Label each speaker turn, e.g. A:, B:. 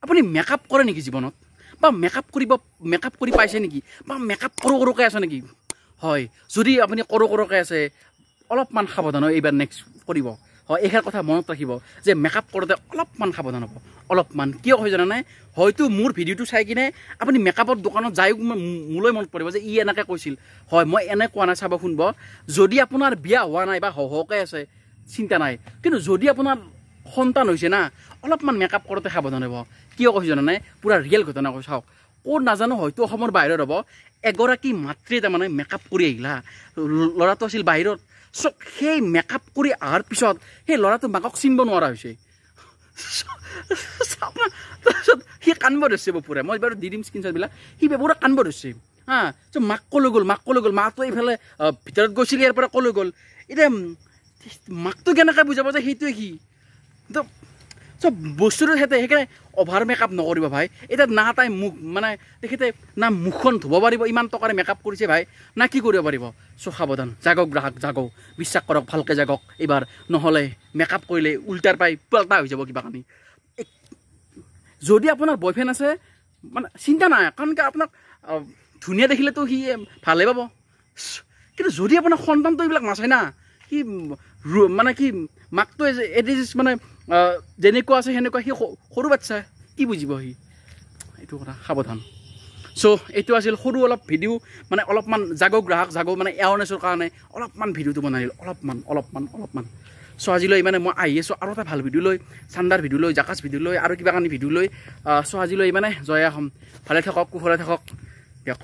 A: আপুনি মেকআপ কৰে নেকি জীৱনত বা মেকআপ কৰি পাইছে নেকি বা মেকআপ কৰোকৈ আছে নেকি হয় যদি আপুনি কৰোকৈ আছে অলপমান সাৱধান হয় এইবাৰ নেক্সট কৰিব হয় এইষাৰ কথা মনত ৰাখিব যে মেকআপ কৰোঁতে অলপমান সাৱধান হ'ব অলপমান কিয় হয় জানা নাই হয়তো মোৰ ভিডিঅ'টো চাই কিনে আপুনি মেকআপৰ দোকানত যাই মোলৈ মনত পৰিব যে ই এনেকৈ কৈছিল হয় মই এনে কোৱা নাই চাব শুনব যদি আপোনাৰ বিয়া হোৱা নাই বা হহকৈ আছে চিন্তা নাই কিন্তু যদি আপোনাৰ সন্তান হৈছে না অলপমান মেকআপ কৰোঁতে সাৱধান হ'ব কিয় কৈছোঁ জানা নাই পূৰা ৰিয়েল ঘটনা কৈ চাওক ক'ত নাজানো হয়তো অসমৰ বাহিৰত হ'ব এগৰাকী মাতৃয়ে তাৰমানে মেকআপ কৰি আহিলা ল'ৰাটো আছিল বাহিৰত চব সেই মেকআপ কৰি অহাৰ পিছত সেই ল'ৰাটো মাকক চিনিব নোৱাৰা হৈছে তাৰপিছত সি কান্দিব ধৰিছে পুৰা মই বাৰু দি দিম স্ক্ৰীনশ্বটবিলাক সি পুৰা কান্দিব ধৰিছে হা চ' মাক ক'লৈ গ'ল মাকটো এইফালে ভিতৰত গৈছিল ইয়াৰ পৰা ক'লৈ গ'ল এতিয়া মাকটো কেনেকৈ বুজাব যে সেইটোৱে সি চব বস্তুটো সেইকাৰণে অভাৰ মেকআপ নকৰিব ভাই এতিয়া না তাই মুখ মানে তেখেতে না মুখখন ধুব পাৰিব ইমান টকাৰে মেকআপ কৰিছে ভাই না কি কৰিব পাৰিব চ' সাৱধান জাগক গ্ৰাহক জাগক বিশ্বাস কৰক ভালকৈ জাগক এইবাৰ নহ'লে মেকআপ কৰিলে উল্টাৰ পাই পাল্টা হৈ যাব কিবা কানি যদি আপোনাৰ বয়ফ্ৰেণ্ড আছে মানে চিন্তা নাই কাৰণ কি আপোনাক ধুনীয়া দেখিলেতো সি ভালেই পাব কিন্তু যদি আপোনাৰ সন্তানটো এইবিলাক নাচায় না সি মানে কি মাকটো এটি মানে যেনেকুৱা আছে সেনেকুৱা সি সৰু বাচ্ছা কি বুজিব সি এইটো কথা সাৱধান চ' এইটো আছিল সৰু অলপ ভিডিঅ' মানে অলপমান জাগক গ্ৰাহক জাগক মানে এৱাৰনেছৰ কাৰণে অলপমান ভিডিঅ'টো বনাই দিলোঁ অলপমান চ' আজিলৈ মানে মই আহি আছোঁ আৰু এটা ভাল ভিডিঅ' লৈ চাণ্ডাৰ ভিডিঅ' লৈ জাকাচ ভিডিঅ' লৈ আৰু কিবা কানি ভিডিঅ' লৈ চ' আজিলৈ মানে জয় আহোম ভালে থাকক কুশলে থাকক দিয়ক